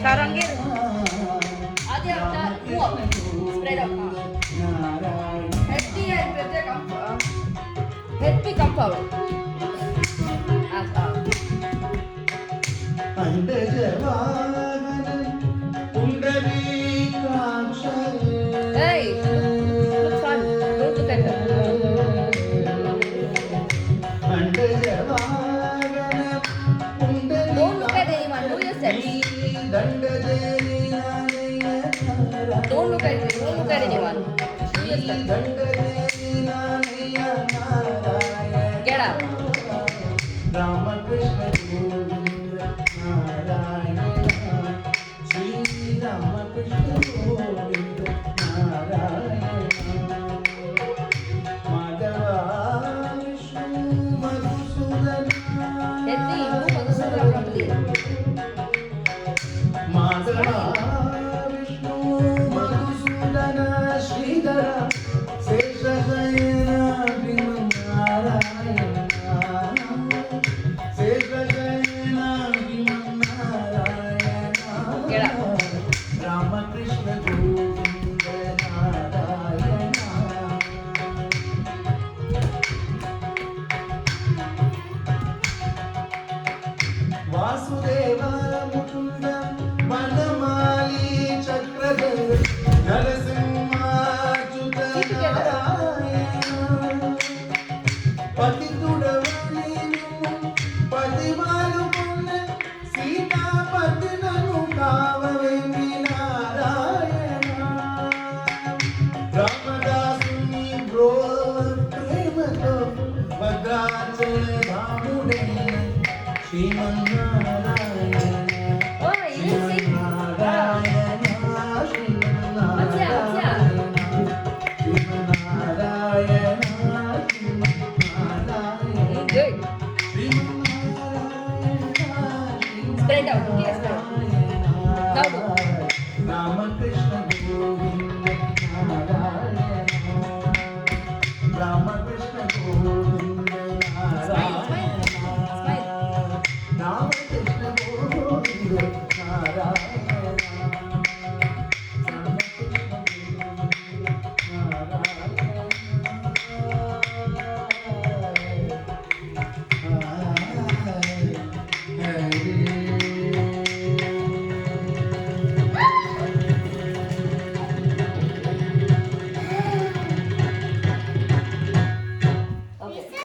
Sarangir. Adi after walk. Spread out. Head P and Pepe come forward. Head P come forward. As up. Hey, look fun. Don't look at her. Don't look at anyone. Do your steps. Don't look at anyone. Do your steps. Get up. Ramakrishna Govinda Narayana Sri Ramakrishna Govinda Narayana Madhava Vishnu Madhusudana Let's see. Move Madhusudana properly. Madhava Vishnu Madhusudana Sridhara Seshasayana Narayana Get up. Ramakrishna Govinda Narayana Vasudeva Mukunda Vanamali Chakradhara Narasimha Achyuta Narayana Patitudavani Pativalu Punna Sita Patinanu Kavavemi Narayana Ramadasuni Brova Premato Bhadrachale Bhamude Shriman Narayana Oh, you didn't sing. Narayana Shriman Narayana Shriman Narayana Shriman Narayana Good. Spread out. Okay, spread out. Now do. Ramakrishna